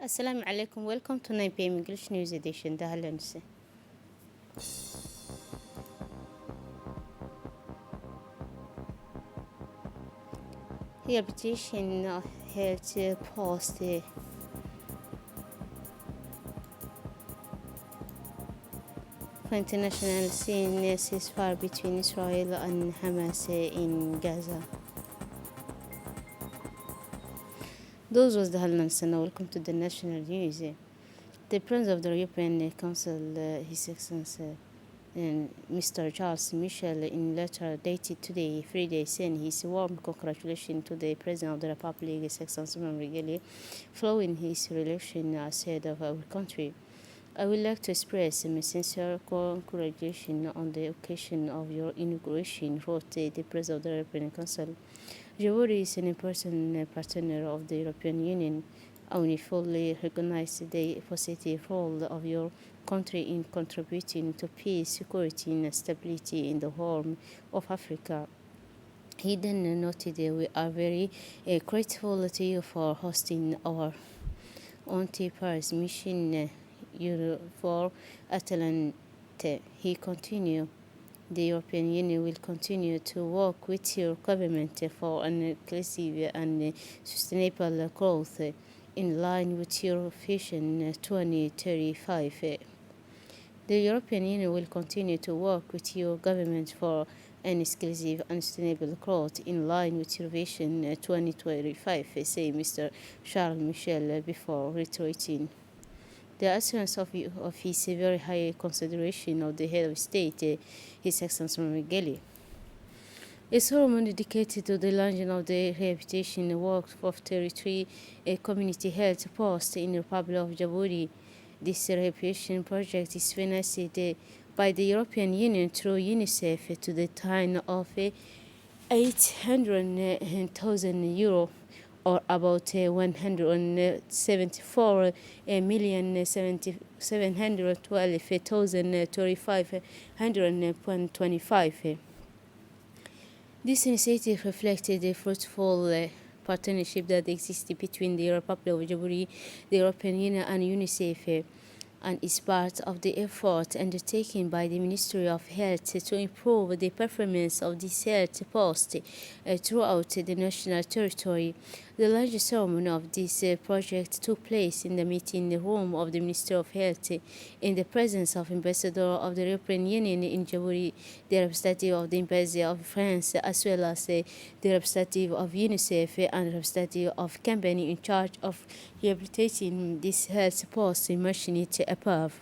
Assalamu alaikum. Welcome to 9 p.m. English News Edition. ده هلا نسي. Rehabilitation health post for international scene ceasefire between Israel and Hamas in Gaza. Those was the headlines. Now welcome to the national news. The President of the European Council, His Excellency Mr. Charles Michel, in letter dated today, Friday, sent his warm congratulations to the President of the Republic, His Excellency Mamrigeli, following his election as head of our country. I would like to express my sincere congratulations on the occasion of your inauguration, wrote the President of the European Council. Djibouti is an important partner of the European Union, and we fully recognize the positive role of your country in contributing to peace, security, and stability in the Horn of Africa. He then noted we are very grateful to you for hosting our anti-Paris mission for Atalanta. He continued, the European Union will continue to work with your government for an inclusive and sustainable growth in line with your Vision 2035. The European Union will continue to work with your government for an exclusive and sustainable growth in line with your Vision 2025, said Mr. Charles Michel before reiterating the assurance of his very high consideration of the head of state, His Excellency Mamigeli. A ceremony dedicated to the launching of the rehabilitation work of territory community health post in the Republic of Djibouti. This rehabilitation project is financed by the European Union through UNICEF to the tune of €800,000, or about 174,712,525. This initiative reflected the fruitful partnership that existed between the Republic of Djibouti, the European Union, and UNICEF, and is part of the effort undertaken by the Ministry of Health to improve the performance of this health post throughout the national territory. The large ceremony of this project took place in the meeting room of the Ministry of Health in the presence of Ambassador of the European Union in Djibouti, the representative of the Embassy of France, as well as the representative of UNICEF and representative of company in charge of rehabilitating this health post mentioned above.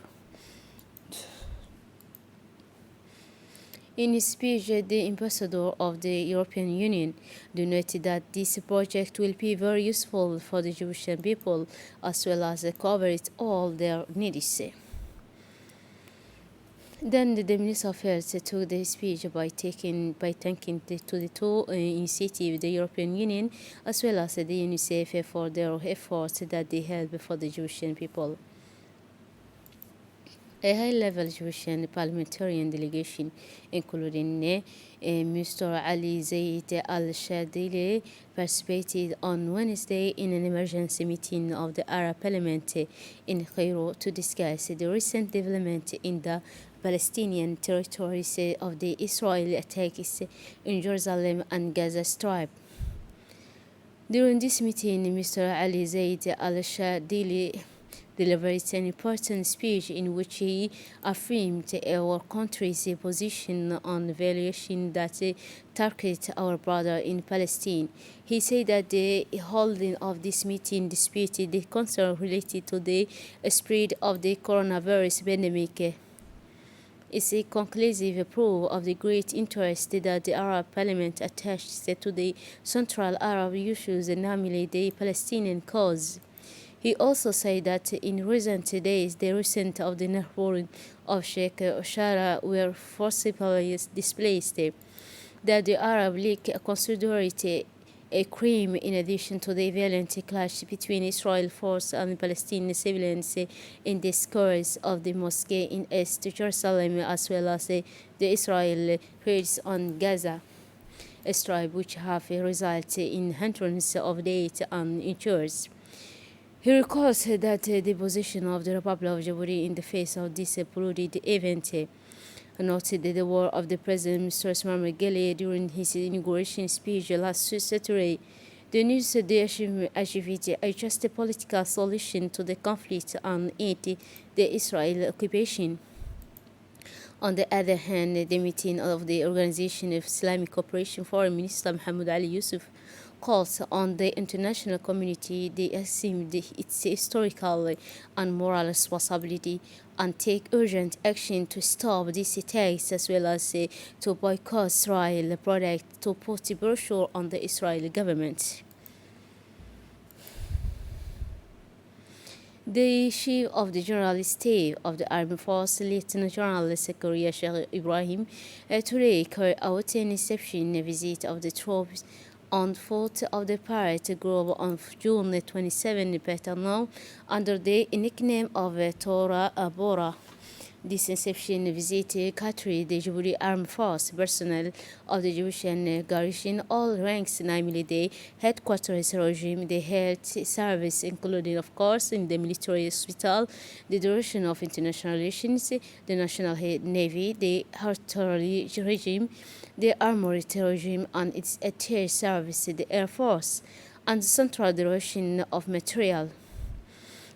In his speech, the ambassador of the European Union noted that this project will be very useful for the Djiboutian people, as well as cover all their needs. Then the Minister of Health took the speech by thanking the two initiatives, the European Union as well as the UNICEF, for their efforts that they help for the Djiboutian people. A high-level Egyptian parliamentarian delegation, including Mr. Ali Zaid al-Shadili, participated on Wednesday in an emergency meeting of the Arab Parliament in Cairo to discuss the recent development in the Palestinian territories of the Israeli attacks in Jerusalem and Gaza Strip. During this meeting, Mr. Ali Zaid al-Shadili delivered an important speech in which he affirmed our country's position on violations that target our brother in Palestine. He said that the holding of this meeting disputed the concern related to the spread of the coronavirus pandemic. Is a conclusive proof of the great interest that the Arab Parliament attaches to the Central Arab issues, namely the Palestinian cause. He also said that in recent days, the recent of the neighborhood of Sheikh Shara were forcibly displaced, that the Arab League considered it a crime in addition to the violent clash between Israel forces and Palestinian civilians in the squares of the mosque in East Jerusalem, as well as the Israel raids on Gaza Strip, which have resulted in hundreds of deaths and injuries. He recalls that the position of the Republic of Djibouti in the face of this polluted event noted the word of the President, Mr. Ismail Margeele, during his inauguration speech last Saturday. The news they achieved a just political solution to the conflict and end the Israeli occupation. On the other hand, the meeting of the Organization of Islamic Cooperation Foreign Minister Mohammed Ali Yusuf calls on the international community to assume its historical and moral responsibility and take urgent action to stop these attacks, as well as to boycott Israeli products, to put pressure on the Israeli government. The Chief of the General Staff of the Armed Forces, Lieutenant General Zakaria Sheikh Ibrahim, today carried out an exception visit of the troops on foot of the parade group on June 27, better known under the nickname of Tora Bora. This exception visit carried the Djibouti Armed Force personnel of the Djiboutian garrison, all ranks, namely the headquarters regime, the health service, including, of course, in the military hospital, the Direction of International Relations, the National Navy, the artillery regime, the armory regime, and its air service, the Air Force, and the Central Direction of Material.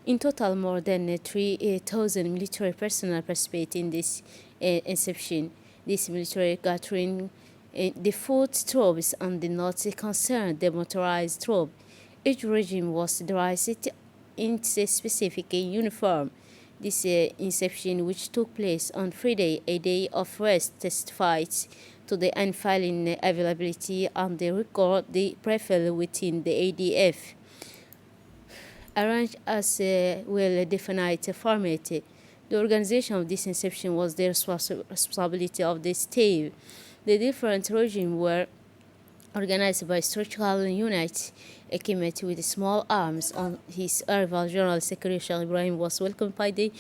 In total, more than 3,000 military personnel participate in this inception. This military gathering, the foot troops and the not concerned, the motorized troop. Each regime was dressed in a specific uniform. This inception, which took place on Friday, a day of rest, testifies to the unfailing availability and the record they prevail within the ADF. Arranged as a well-defined format, the organization of this inception was the responsibility of the state. The different regimes were organized by structural units equipped with small arms. On his arrival, General Secretary Sheikh Ibrahim was welcomed by the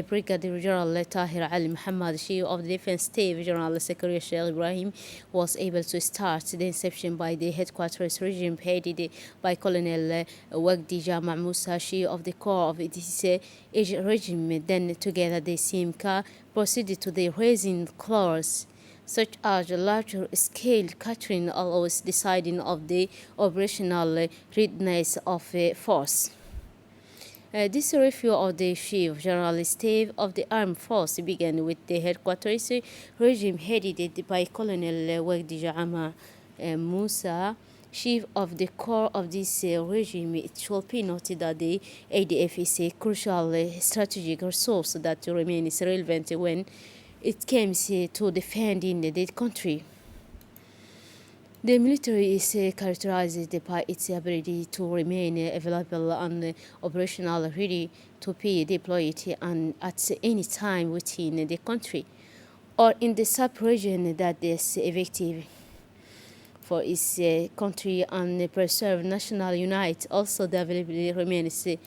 Brigadier General Tahir Ali Muhammad, Chief of the Defense Staff. General Secretary Sheikh Ibrahim was able to start the inception by the headquarters regime headed by Colonel Wagdi Jama Musa, Chief of the Corps of this regime. Then together the CMK proceeded to the raising clause, such as larger-scale catering, always deciding of the operational readiness of a force. This review of the Chief General Staff of the Armed Force began with the headquarters regime headed by Colonel Wagdi Jama Musa, Chief of the Corps of this regime. It should be noted that the ADF is a crucial strategic resource that remains relevant when it comes to defending the country. The military is characterized by its ability to remain available and operational, ready to be deployed and at any time within the country or in the sub-region that is effective for its country and preserve national unity. Also, the availability remains an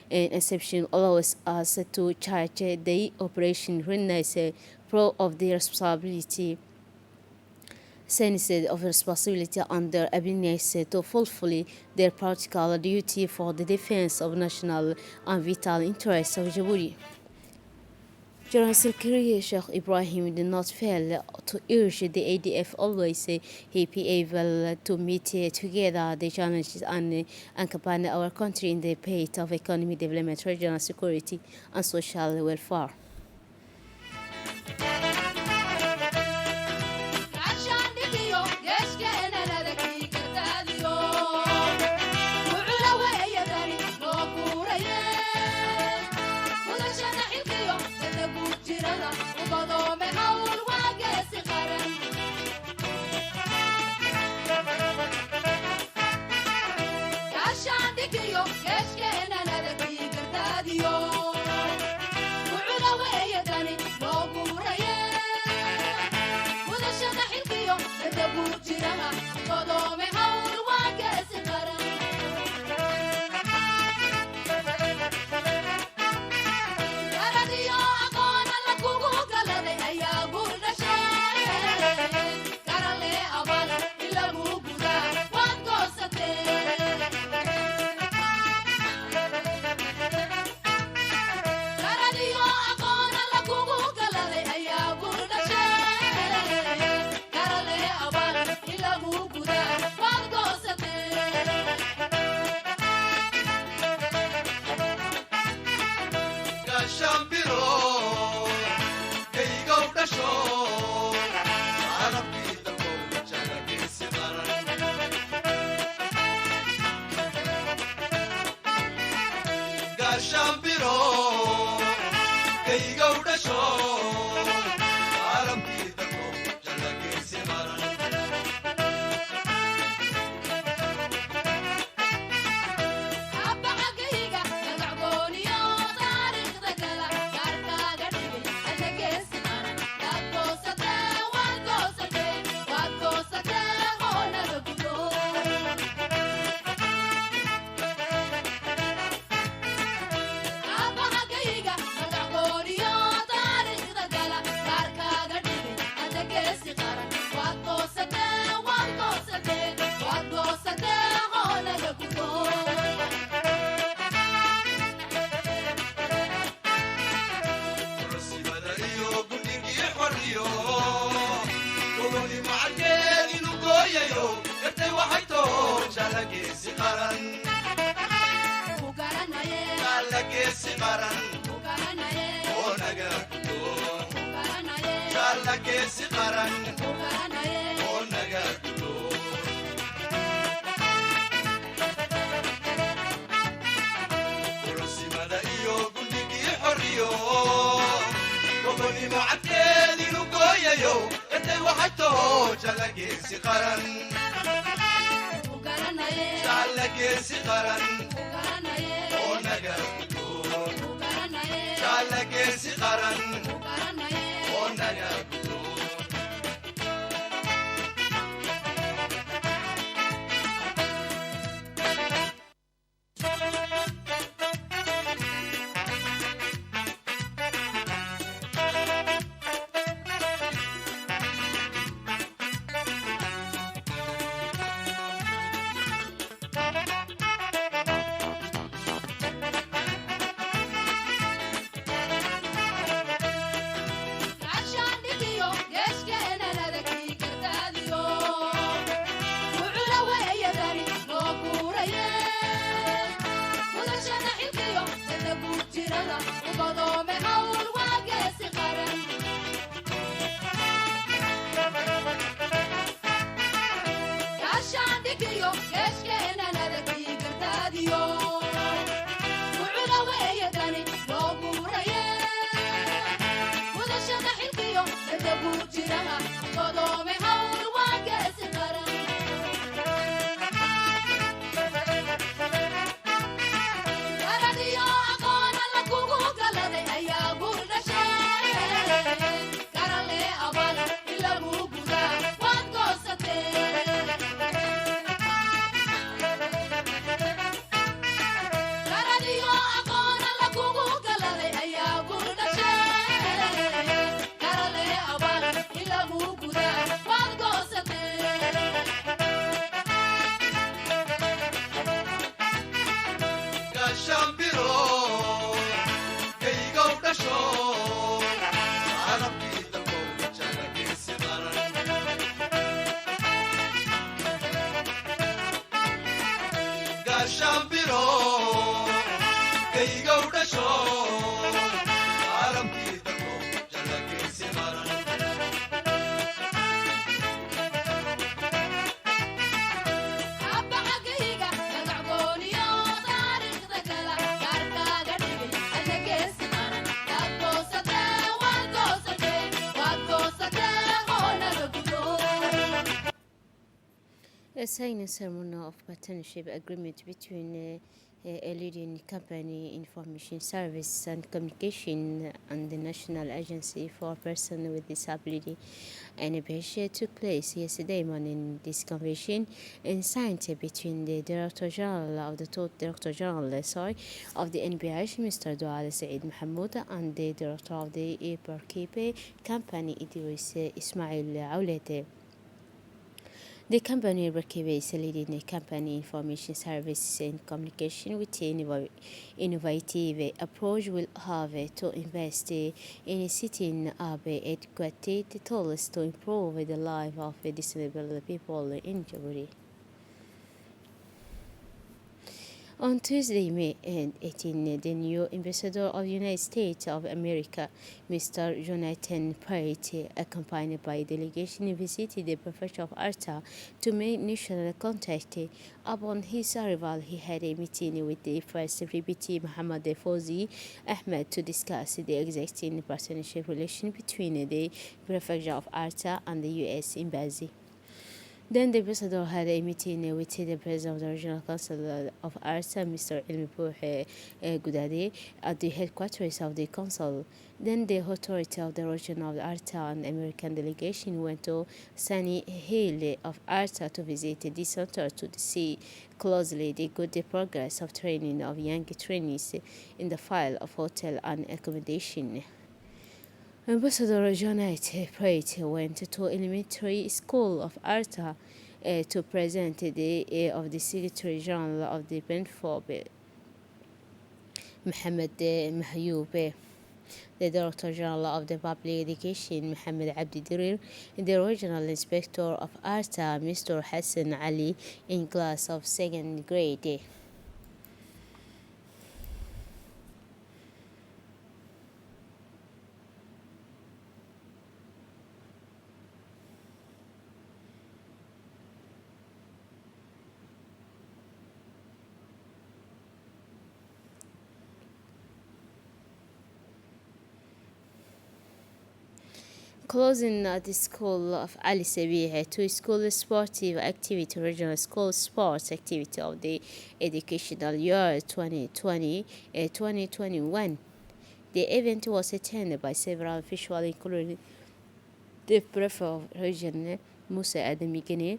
exception, allows us to charge the operation readiness of the responsibility, sense of responsibility and their abilities to fulfill their practical duty for the defense of national and vital interests of Djibouti. General Secretary Sheikh Ibrahim did not fail to urge the ADF always be able to meet together the challenges and accompany our country in the path of economic development, regional security, and social welfare. shambiro kayga u dhasho caalamkii dadko jallageysi maran Signing a ceremony of partnership agreement between a leading company information service and communication and the National Agency for Persons with Disability and Asia took place yesterday morning. This convention is signed between the Director General of the Director General of the NBH, Mr. Dual Said Mahmoud, and the Director of the Eparkepe company, Idris Ismail Aulete. The company Rakibe is a leading company information services and communication with an innovative approach will have to invest in setting up adequate tools to improve the life of disabled people in Djibouti. On Tuesday, May 18, the new ambassador of the United States of America, Mr. Jonathan Pate, accompanied by a delegation, visited the prefecture of Arta to make national contact. Upon his arrival, he had a meeting with the First Deputy Mohammad Fauzi Ahmed to discuss the existing partnership relation between the prefecture of Arta and the U.S. Embassy. Then the ambassador had a meeting with the president of the Regional Council of Arts, Mr. Elmibouh Goudade, at the headquarters of the council. Then the authority of the region of Arta and American delegation went to Sunny Hill of Arta to visit the center to see closely the good progress of training of young trainees in the field of hotel and accommodation. Ambassador Jonathan Pate went to elementary school of Arta to present the of the Secretary General of the Benfob, Mohammed Mahyoub, the Director General of the Public Education, Mohammed Abdi Dirir, the Regional Inspector of Arta, Mr. Hassan Ali, in class of second grade. Closing the school of Ali Sabih to school sportive activity, regional school sports activity of the educational year 2020-2021. The event was attended by several officials, including the Prefect of Region Musa Adamigene,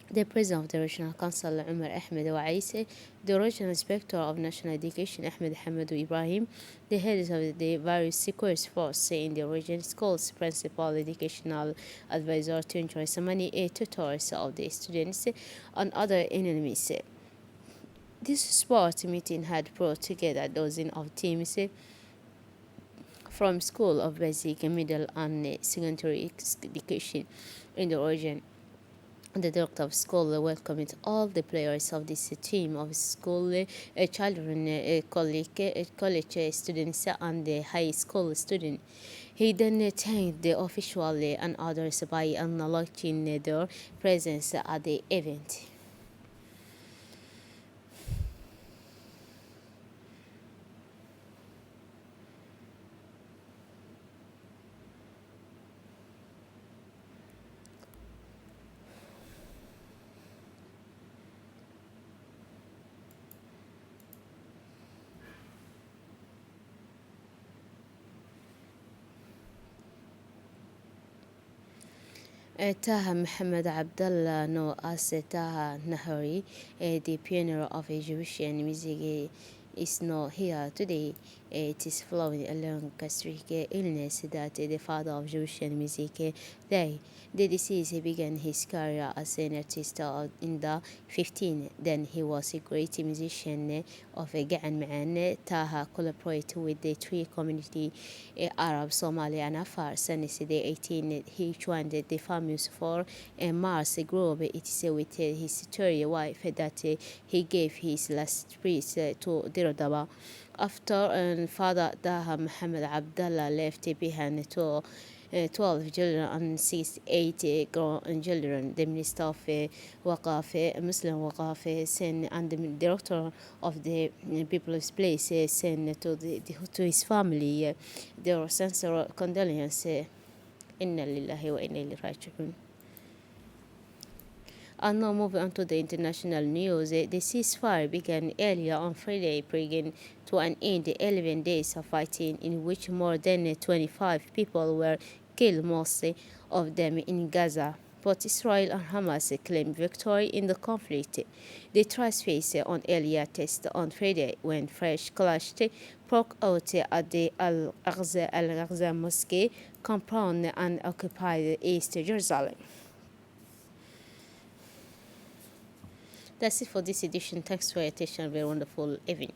the President of the Regional Council Umar Ahmed Waise, the Regional Inspector of National Education Ahmed Hamadou Ibrahim, the heads of the various security forces in the region, schools, principal, educational advisor, teachers, many tutors of the students, and other enemies. This sports meeting had brought together dozens of teams from school of basic, middle, and secondary education in the region. The director of school welcomed all the players of this team of school children, college students, and the high school students. He then thanked the officials and others by acknowledging their presence at the event. Taha Muhammad Abdullah, known as Taha Nahari, the pioneer of Egyptian music, is not here today. It is following a long gastric illness that the father of Egyptian music died. The deceased began his career as an artist in the 15. Then he was a great musician of Ga'an Ma'an. Taha collaborated with the three community Arab, Somali, and Afar. Since the 18, he joined the famous for Mars group. It is with his third wife that he gave his last breath to Dirodaba. After father Taha Muhammad Abdullah left behind 12 children and 8 grandchildren. The Minister of Waqaf, Muslim Waqaf, sent and the director of the People's Place sent to his family their sincere condolences. Inna lillahi wa inna ilayhi raji'un. And now moving on to the international news, the ceasefire began earlier on Friday, bringing to an end 11 days of fighting in which more than 25 people were killed, most of them in Gaza. Both Israel and Hamas claimed victory in the conflict. The tries faced on earlier test on Friday when fresh clash broke out at the Al-Aqsa Mosque compound and occupied East Jerusalem. That's it for this edition. Thanks for your attention. Very wonderful evening.